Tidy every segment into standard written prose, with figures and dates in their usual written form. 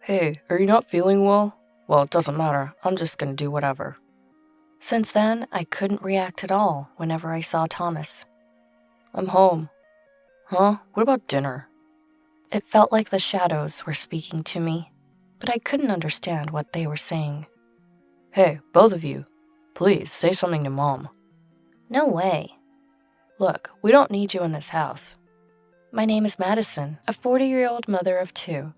Hey, are you not feeling well? Well, it doesn't matter. I'm just gonna do whatever. Since then, I couldn't react at all whenever I saw Thomas. I'm home. Huh? What about dinner? It felt like the shadows were speaking to me, but I couldn't understand what they were saying. Hey, both of you. Please, say something to Mom. No way. Look, we don't need you in this house. My name is Madison, a 40-year-old mother of 2.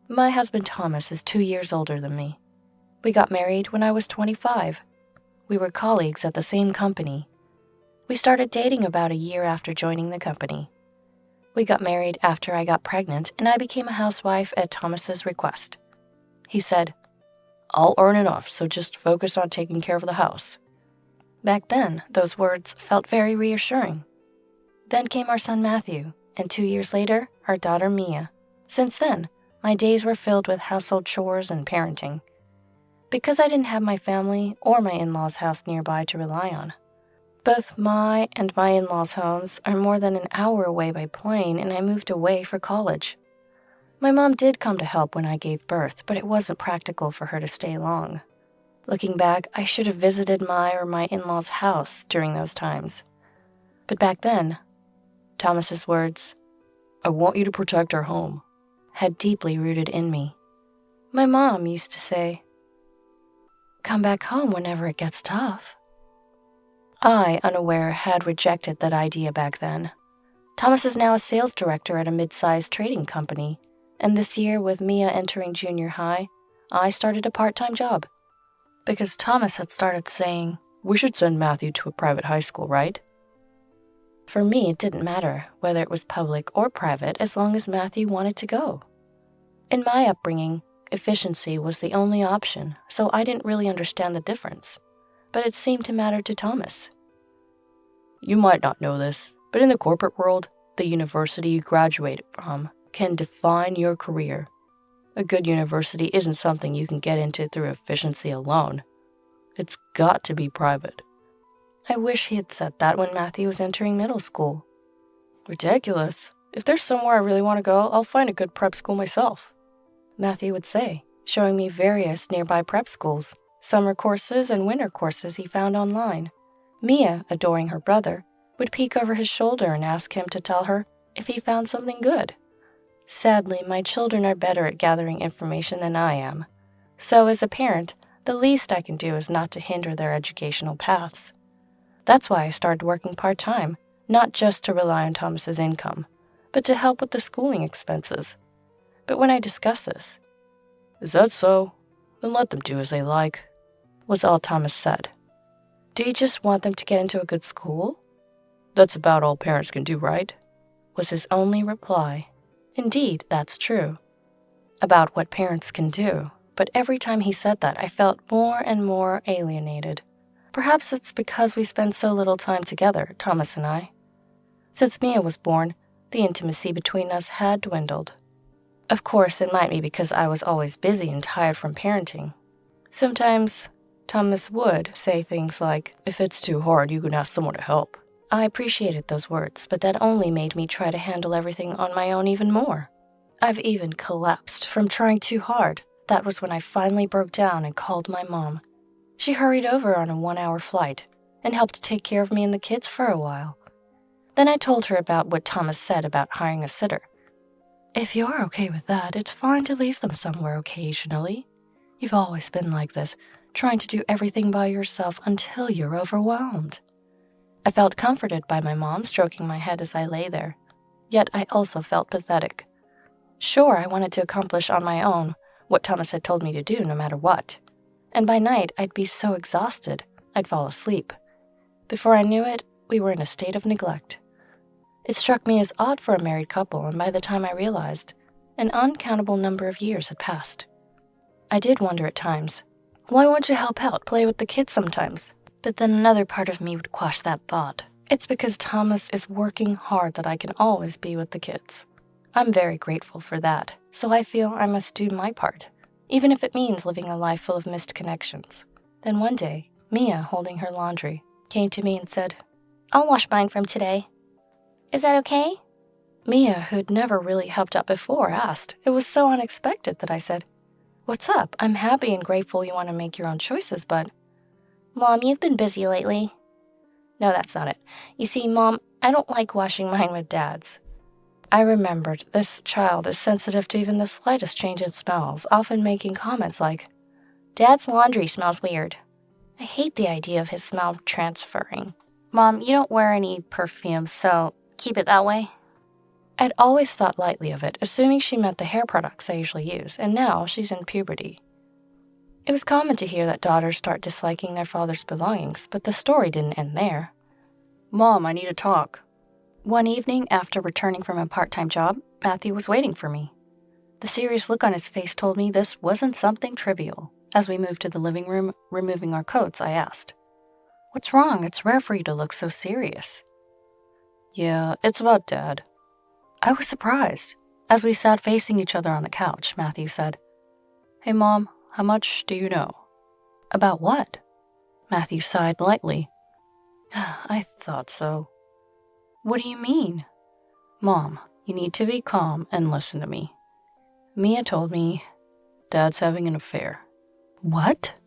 My husband Thomas is 2 years older than me. We got married when I was 25. We were colleagues at the same company. We started dating about a year after joining the company. We got married after I got pregnant, and I became a housewife at Thomas's request. He said, I'll earn enough, so just focus on taking care of the house. Back then, those words felt very reassuring. Then came our son Matthew, and 2 years later, our daughter Mia. Since then, my days were filled with household chores and parenting. Because I didn't have my family or my in-laws' house nearby to rely on. Both my and my in-laws' homes are more than an hour away by plane, and I moved away for college. My mom did come to help when I gave birth, but it wasn't practical for her to stay long. Looking back, I should have visited my or my in-laws' house during those times. But back then, Thomas's words, I want you to protect our home, had deeply rooted in me. My mom used to say, come back home whenever it gets tough. I, unaware, had rejected that idea back then. Thomas is now a sales director at a mid-sized trading company, and this year, with Mia entering junior high, I started a part-time job. Because Thomas had started saying, we should send Matthew to a private high school, right? For me, it didn't matter whether it was public or private as long as Matthew wanted to go. In my upbringing, efficiency was the only option, so I didn't really understand the difference. But it seemed to matter to Thomas. You might not know this, but in the corporate world, the university you graduated from can define your career. A good university isn't something you can get into through efficiency alone. It's got to be private. I wish he had said that when Matthew was entering middle school. Ridiculous. If there's somewhere I really want to go, I'll find a good prep school myself, Matthew would say, showing me various nearby prep schools, summer courses and winter courses he found online. Mia, adoring her brother, would peek over his shoulder and ask him to tell her if he found something good. Sadly, my children are better at gathering information than I am. So as a parent, the least I can do is not to hinder their educational paths. That's why I started working part-time, not just to rely on Thomas's income, but to help with the schooling expenses. But when I discussed this, is that so? Then let them do as they like, was all Thomas said. Do you just want them to get into a good school? That's about all parents can do, right? Was his only reply. Indeed, that's true. About what parents can do, but every time he said that, I felt more and more alienated. Perhaps it's because we spend so little time together, Thomas and I. Since Mia was born, the intimacy between us had dwindled. Of course, it might be because I was always busy and tired from parenting. Sometimes, Thomas would say things like, if it's too hard, you can ask someone to help. I appreciated those words, but that only made me try to handle everything on my own even more. I've even collapsed from trying too hard. That was when I finally broke down and called my mom. She hurried over on a 1-hour flight and helped take care of me and the kids for a while. Then I told her about what Thomas said about hiring a sitter. If you're okay with that, it's fine to leave them somewhere occasionally. You've always been like this, trying to do everything by yourself until you're overwhelmed. I felt comforted by my mom stroking my head as I lay there, yet I also felt pathetic. Sure, I wanted to accomplish on my own what Thomas had told me to do no matter what, and by night I'd be so exhausted I'd fall asleep. Before I knew it, we were in a state of neglect. It struck me as odd for a married couple, and by the time I realized, an uncountable number of years had passed. I did wonder at times, why won't you help out, play with the kids sometimes? But then another part of me would quash that thought. It's because Thomas is working hard that I can always be with the kids. I'm very grateful for that, so I feel I must do my part, even if it means living a life full of missed connections. Then one day, Mia, holding her laundry, came to me and said, I'll wash mine from today. Is that okay? Mia, who'd never really helped out before, asked. It was so unexpected that I said, What's up? I'm happy and grateful you want to make your own choices, but... Mom, you've been busy lately. No, that's not it. You see, Mom, I don't like washing mine with Dad's. I remembered this child is sensitive to even the slightest change in smells, often making comments like, Dad's laundry smells weird. I hate the idea of his smell transferring. Mom, you don't wear any perfume, so keep it that way. I'd always thought lightly of it, assuming she meant the hair products I usually use, and now she's in puberty. It was common to hear that daughters start disliking their father's belongings, but the story didn't end there. Mom, I need to talk. One evening, after returning from a part-time job, Matthew was waiting for me. The serious look on his face told me this wasn't something trivial. As we moved to the living room, removing our coats, I asked, What's wrong? It's rare for you to look so serious. Yeah, it's about Dad. I was surprised. As we sat facing each other on the couch, Matthew said, Hey, Mom, how much do you know? About what? Matthew sighed lightly. I thought so. What do you mean? Mom, you need to be calm and listen to me. Mia told me Dad's having an affair. What?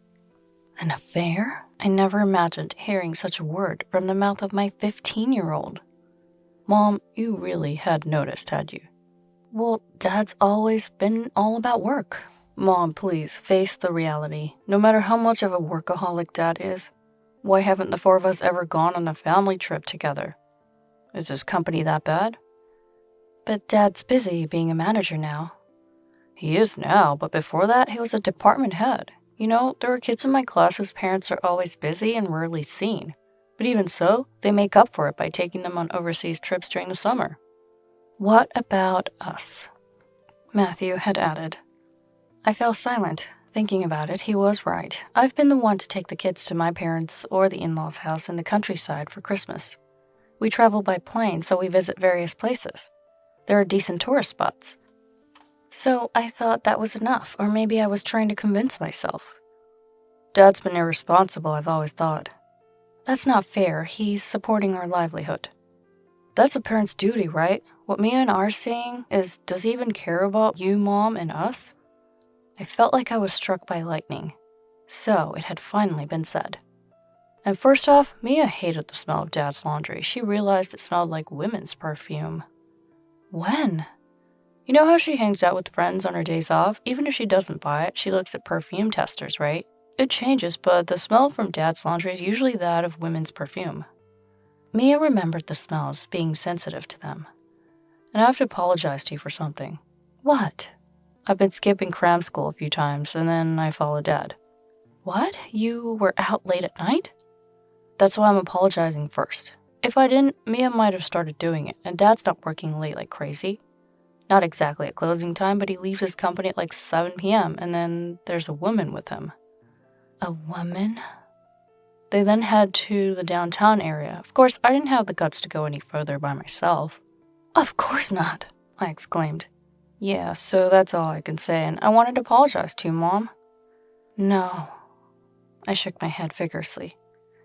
An affair? I never imagined hearing such a word from the mouth of my 15-year-old. Mom, you really had noticed, had you? Well, Dad's always been all about work. Mom, please, face the reality. No matter how much of a workaholic Dad is, why haven't the four of us ever gone on a family trip together? Is his company that bad? But Dad's busy being a manager now. He is now, but before that, he was a department head. You know, there are kids in my class whose parents are always busy and rarely seen. But even so, they make up for it by taking them on overseas trips during the summer. What about us? Matthew had added. I fell silent. Thinking about it, he was right. I've been the one to take the kids to my parents' or the in-laws' house in the countryside for Christmas. We travel by plane, so we visit various places. There are decent tourist spots. So I thought that was enough, or maybe I was trying to convince myself. Dad's been irresponsible, I've always thought. That's not fair. He's supporting our livelihood. That's a parent's duty, right? What Mia and I are saying is, does he even care about you, Mom, and us? I felt like I was struck by lightning. So it had finally been said. And first off, Mia hated the smell of Dad's laundry. She realized it smelled like women's perfume. When? You know how she hangs out with friends on her days off? Even if she doesn't buy it, she looks at perfume testers, right? It changes, but the smell from Dad's laundry is usually that of women's perfume. Mia remembered the smells, being sensitive to them. And I have to apologize to you for something. What? I've been skipping cram school a few times, and then I followed Dad. What? You were out late at night? That's why I'm apologizing first. If I didn't, Mia might have started doing it, and Dad's not working late like crazy. Not exactly at closing time, but he leaves his company at like 7 p.m., and then there's a woman with him. A woman? They then head to the downtown area. Of course, I didn't have the guts to go any further by myself. Of course not, I exclaimed. Yeah, so that's all I can say, and I wanted to apologize to you, Mom. No. I shook my head vigorously.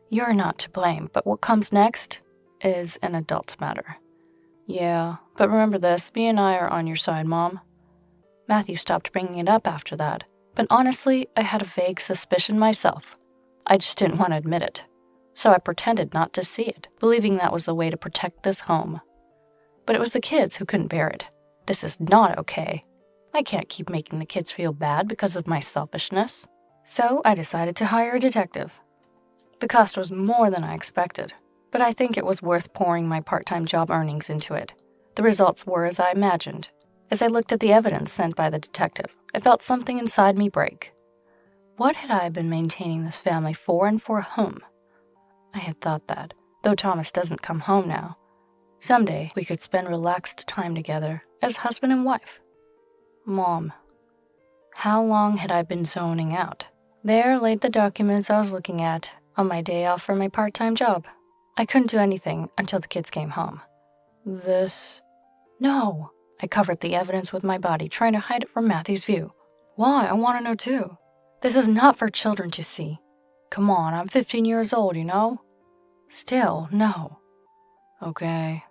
You're not to blame, but what comes next is an adult matter. Yeah, but remember this, me and I are on your side, Mom. Matthew stopped bringing it up after that, but honestly, I had a vague suspicion myself. I just didn't want to admit it. So I pretended not to see it, believing that was the way to protect this home. But it was the kids who couldn't bear it. This is not okay. I can't keep making the kids feel bad because of my selfishness. So I decided to hire a detective. The cost was more than I expected, but I think it was worth pouring my part-time job earnings into it. The results were as I imagined. As I looked at the evidence sent by the detective, I felt something inside me break. What had I been maintaining this family for and for whom? I had thought that, though Thomas doesn't come home now, someday we could spend relaxed time together as husband and wife. Mom. How long had I been zoning out? There laid the documents I was looking at on my day off from my part-time job. I couldn't do anything until the kids came home. This... No. I covered the evidence with my body, trying to hide it from Matthew's view. Why? I want to know too. This is not for children to see. Come on, I'm 15 years old, you know? Still, no. Okay.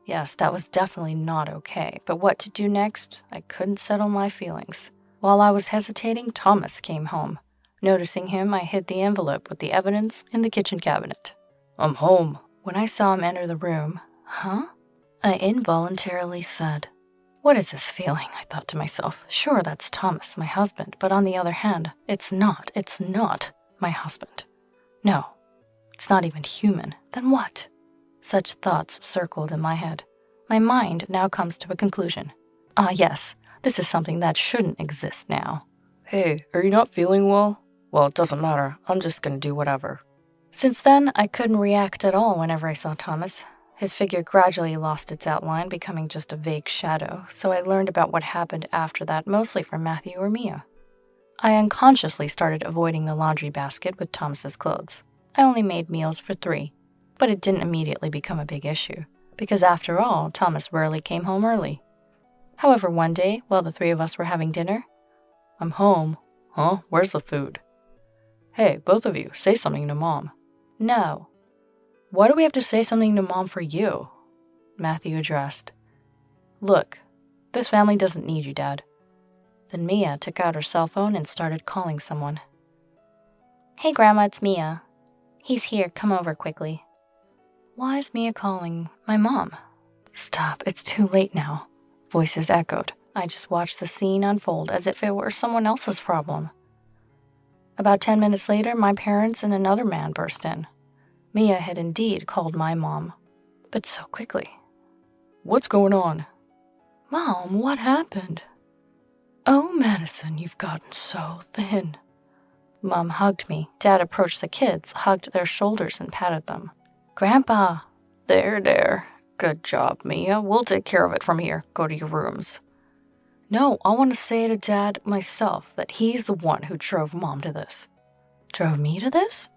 Yes, that was definitely not okay, but what to do next? I couldn't settle my feelings. While I was hesitating, Thomas came home. Noticing him, I hid the envelope with the evidence in the kitchen cabinet. "I'm home." When I saw him enter the room, "Huh?" I involuntarily said. What is this feeling? I thought to myself. Sure, that's Thomas, my husband, but on the other hand, it's not my husband. No, it's not even human. Then what? Such thoughts circled in my head. My mind now comes to a conclusion. Yes, this is something that shouldn't exist now. "Hey, are you not feeling well?" "Well, it doesn't matter. I'm just gonna do whatever." Since then, I couldn't react at all whenever I saw Thomas. His figure gradually lost its outline, becoming just a vague shadow, so I learned about what happened after that mostly from Matthew or Mia. I unconsciously started avoiding the laundry basket with Thomas's clothes. I only made meals for 3, but it didn't immediately become a big issue, because after all, Thomas rarely came home early. However, one day, while the 3 of us were having dinner, "I'm home." "Huh? Where's the food?" "Hey, both of you, say something to Mom." "No." "Why do we have to say something to Mom for you?" Matthew addressed. "Look, this family doesn't need you, Dad." Then Mia took out her cell phone and started calling someone. "Hey, Grandma, it's Mia. He's here, come over quickly." Why is Mia calling my mom? Stop, it's too late now. Voices echoed. I just watched the scene unfold as if it were someone else's problem. About 10 minutes later, my parents and another man burst in. Mia had indeed called my mom, but so quickly. "What's going on?" "Mom, what happened?" "Oh, Madison, you've gotten so thin." Mom hugged me. Dad approached the kids, hugged their shoulders, and patted them. "Grandpa." There. Good job, Mia. We'll take care of it from here. Go to your rooms." "No, I want to say to Dad myself that he's the one who drove Mom to this." "Drove me to this?"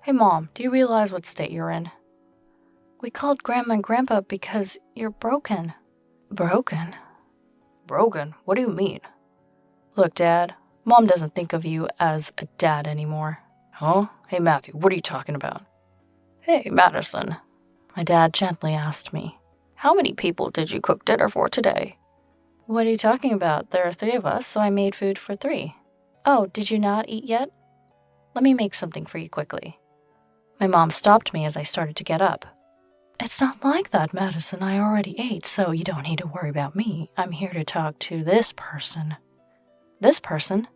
"Hey, Mom, do you realize what state you're in?" "We called Grandma and Grandpa because you're broken." "Broken?" "Broken? What do you mean?" "Look, Dad, Mom doesn't think of you as a dad anymore." "Huh? Hey, Matthew, what are you talking about?" "Hey, Madison," my dad gently asked me, "how many people did you cook dinner for today?" "What are you talking about? There are 3 of us, so I made food for 3. Oh, did you not eat yet? Let me make something for you quickly." My mom stopped me as I started to get up. "It's not like that, Madison. I already ate, so you don't need to worry about me. I'm here to talk to this person." "This person?"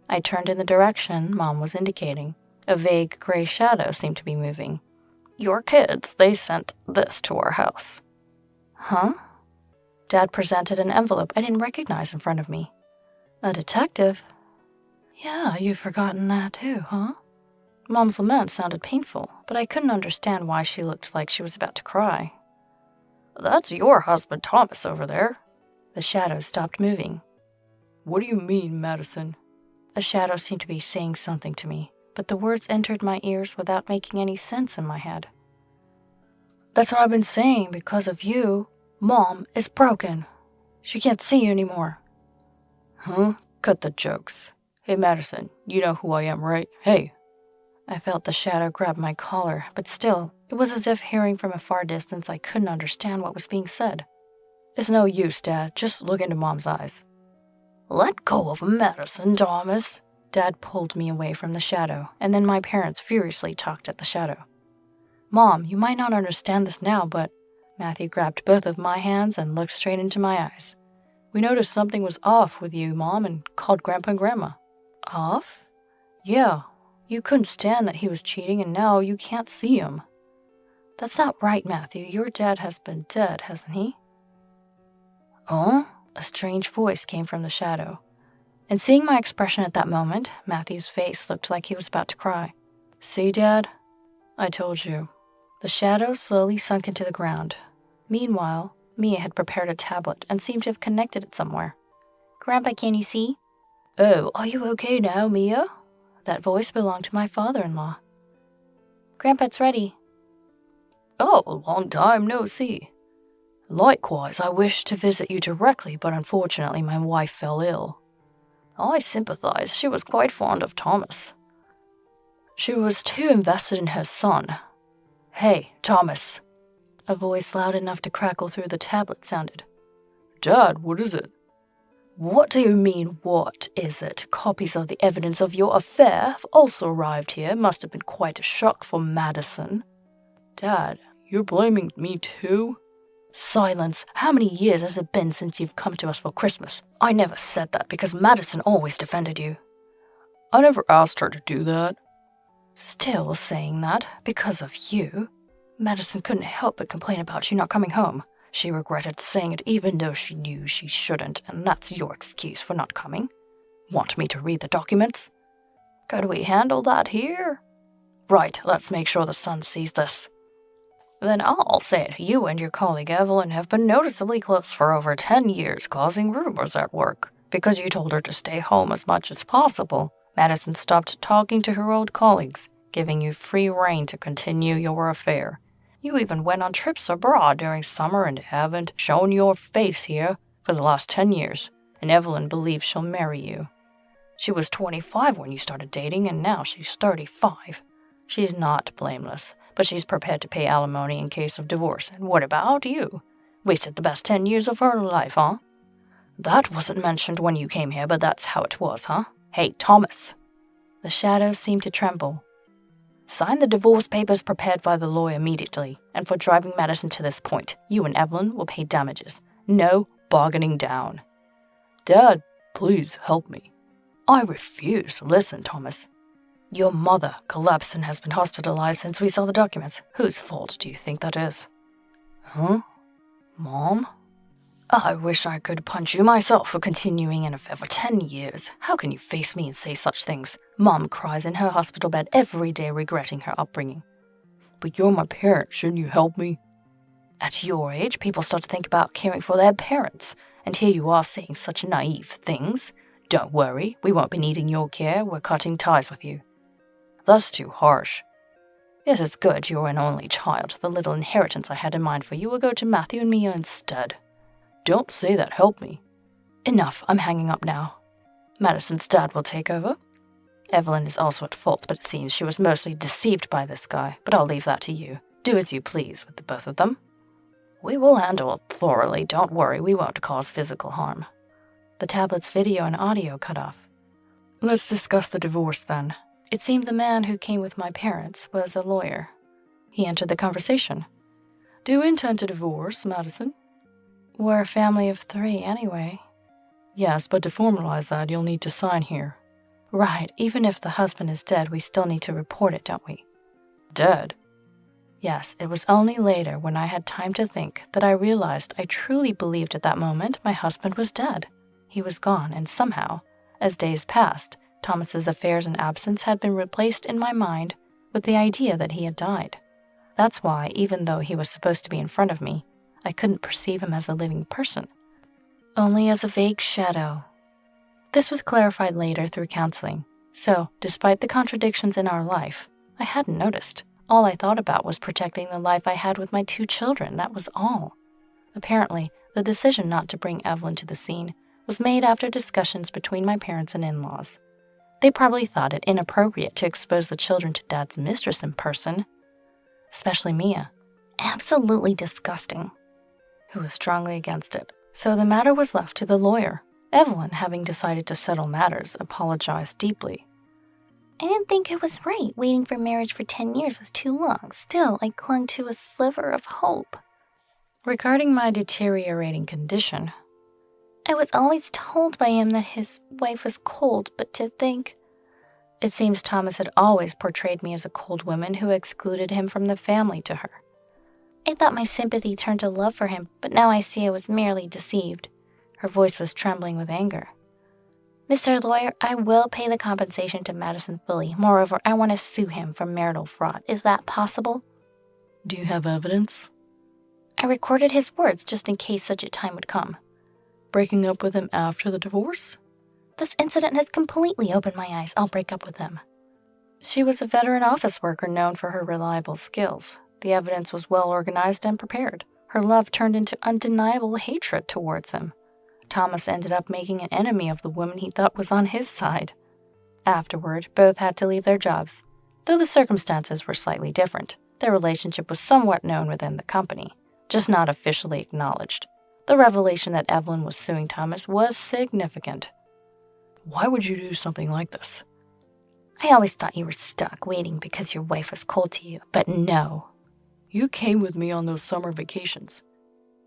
I turned in the direction Mom was indicating. A vague gray shadow seemed to be moving. "Your kids, they sent this to our house." "Huh?" Dad presented an envelope I didn't recognize in front of me. "A detective?" "Yeah, you've forgotten that too, huh?" Mom's lament sounded painful, but I couldn't understand why she looked like she was about to cry. "That's your husband Thomas over there." The shadow stopped moving. "What do you mean, Madison?" A shadow seemed to be saying something to me, but the words entered my ears without making any sense in my head. "That's what I've been saying. Because of you, Mom is broken. She can't see you anymore." "Huh? Cut the jokes. Hey, Madison, you know who I am, right? Hey." I felt the shadow grab my collar, but still, it was as if hearing from a far distance I couldn't understand what was being said. "It's no use, Dad. Just look into Mom's eyes." "Let go of Madison, Thomas." Dad pulled me away from the shadow, and then my parents furiously talked at the shadow. "Mom, you might not understand this now, but..." Matthew grabbed both of my hands and looked straight into my eyes. "We noticed something was off with you, Mom, and called Grandpa and Grandma." "Off?" "Yeah. You couldn't stand that he was cheating, and now you can't see him." "That's not right, Matthew. Your dad has been dead, hasn't he?" "Huh?" A strange voice came from the shadow. And seeing my expression at that moment, Matthew's face looked like he was about to cry. "See, Dad? I told you." The shadow slowly sunk into the ground. Meanwhile, Mia had prepared a tablet and seemed to have connected it somewhere. "Grandpa, can you see?" "Oh, are you okay now, Mia?" That voice belonged to my father-in-law. "Grandpa, it's ready." "Oh, a long time no see. Likewise, I wished to visit you directly, but unfortunately my wife fell ill." "I sympathize. She was quite fond of Thomas." "She was too invested in her son." "Hey, Thomas." A voice loud enough to crackle through the tablet sounded. "Dad, what is it?" What do you mean, what is it? Copies of the evidence of your affair have also arrived here. Must have been quite a shock for Madison. Dad, you're blaming me too? Silence. How many years has it been since you've come to us for Christmas? I never said that because Madison always defended you. I never asked her to do that. Still saying that, because of you. Madison couldn't help but complain about you not coming home. She regretted saying it even though she knew she shouldn't, and that's your excuse for not coming. Want me to read the documents? Could we handle that here? Right, let's make sure the son sees this. Then I'll say it. You and your colleague Evelyn have been noticeably close for over 10 years, causing rumors at work. Because you told her to stay home as much as possible, Madison stopped talking to her old colleagues, giving you free rein to continue your affair. You even went on trips abroad during summer and haven't shown your face here for the last 10 years, and Evelyn believes she'll marry you. She was 25 when you started dating, and now she's 35. She's not blameless, but she's prepared to pay alimony in case of divorce. And what about you? Wasted the best 10 years of her life, huh? That wasn't mentioned when you came here, but that's how it was, huh? Hey, Thomas. The shadows seemed to tremble. Sign the divorce papers prepared by the lawyer immediately, and for driving Madison to this point, you and Evelyn will pay damages. No bargaining down. Dad, please help me. I refuse. Listen, Thomas. Your mother collapsed and has been hospitalized since we saw the documents. Whose fault do you think that is? Huh? Mom? I wish I could punch you myself for continuing an affair for 10 years. How can you face me and say such things? Mom cries in her hospital bed every day regretting her upbringing. But you're my parent, shouldn't you help me? At your age, people start to think about caring for their parents, and here you are saying such naive things. Don't worry, we won't be needing your care. We're cutting ties with you. That's too harsh. Yes, it's good you're an only child. The little inheritance I had in mind for you will go to Matthew and Mia instead. Don't say that, help me. Enough, I'm hanging up now. Madison's dad will take over. Evelyn is also at fault, but it seems she was mostly deceived by this guy, but I'll leave that to you. Do as you please with the both of them. We will handle it thoroughly, don't worry, we won't cause physical harm. The tablet's video and audio cut off. Let's discuss the divorce then. It seemed the man who came with my parents was a lawyer. He entered the conversation. Do you intend to divorce, Madison? We're a family of 3 anyway. Yes, but to formalize that, you'll need to sign here. Right, even if the husband is dead, we still need to report it, don't we? Dead? Yes, it was only later, when I had time to think, that I realized I truly believed at that moment my husband was dead. He was gone, and somehow, as days passed, Thomas's affairs and absence had been replaced in my mind with the idea that he had died. That's why, even though he was supposed to be in front of me, I couldn't perceive him as a living person, only as a vague shadow. This was clarified later through counseling, so, despite the contradictions in our life, I hadn't noticed. All I thought about was protecting the life I had with my 2 children, that was all. Apparently, the decision not to bring Evelyn to the scene was made after discussions between my parents and in-laws. They probably thought it inappropriate to expose the children to Dad's mistress in person, especially Mia. Absolutely disgusting. Who was strongly against it. So the matter was left to the lawyer. Evelyn, having decided to settle matters, apologized deeply. I didn't think it was right. Waiting for marriage for 10 years was too long. Still, I clung to a sliver of hope. Regarding my deteriorating condition, I was always told by him that his wife was cold, but to think... It seems Thomas had always portrayed me as a cold woman who excluded him from the family to her. I thought my sympathy turned to love for him, but now I see I was merely deceived. Her voice was trembling with anger. Mr. Lawyer, I will pay the compensation to Madison fully. Moreover, I want to sue him for marital fraud. Is that possible? Do you have evidence? I recorded his words just in case such a time would come. Breaking up with him after the divorce? This incident has completely opened my eyes. I'll break up with him. She was a veteran office worker known for her reliable skills. The evidence was well organized and prepared. Her love turned into undeniable hatred towards him. Thomas ended up making an enemy of the woman he thought was on his side. Afterward, both had to leave their jobs. Though the circumstances were slightly different, their relationship was somewhat known within the company, just not officially acknowledged. The revelation that Evelyn was suing Thomas was significant. Why would you do something like this? I always thought you were stuck waiting because your wife was cold to you, but no. You came with me on those summer vacations.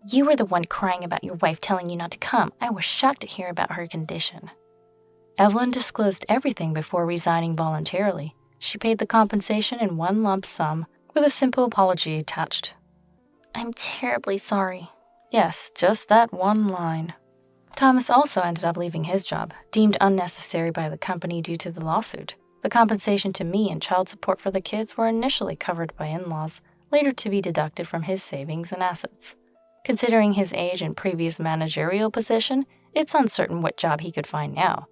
You were the one crying about your wife telling you not to come. I was shocked to hear about her condition. Evelyn disclosed everything before resigning voluntarily. She paid the compensation in one lump sum with a simple apology attached. I'm terribly sorry. Yes, just that one line. Thomas also ended up leaving his job, deemed unnecessary by the company due to the lawsuit. The compensation to me and child support for the kids were initially covered by in-laws, later to be deducted from his savings and assets. Considering his age and previous managerial position, it's uncertain what job he could find now.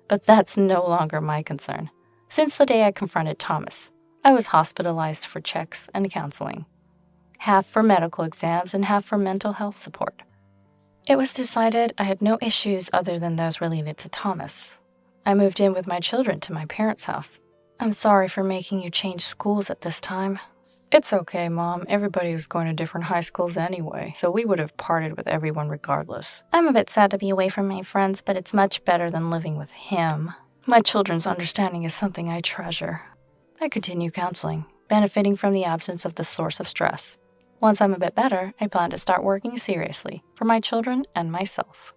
But that's no longer my concern. Since the day I confronted Thomas, I was hospitalized for checks and counseling. Half for medical exams and half for mental health support. It was decided I had no issues other than those related to Thomas. I moved in with my children to my parents' house. I'm sorry for making you change schools at this time. It's okay, Mom. Everybody was going to different high schools anyway, so we would have parted with everyone regardless. I'm a bit sad to be away from my friends, but it's much better than living with him. My children's understanding is something I treasure. I continue counseling, benefiting from the absence of the source of stress. Once I'm a bit better, I plan to start working seriously for my children and myself.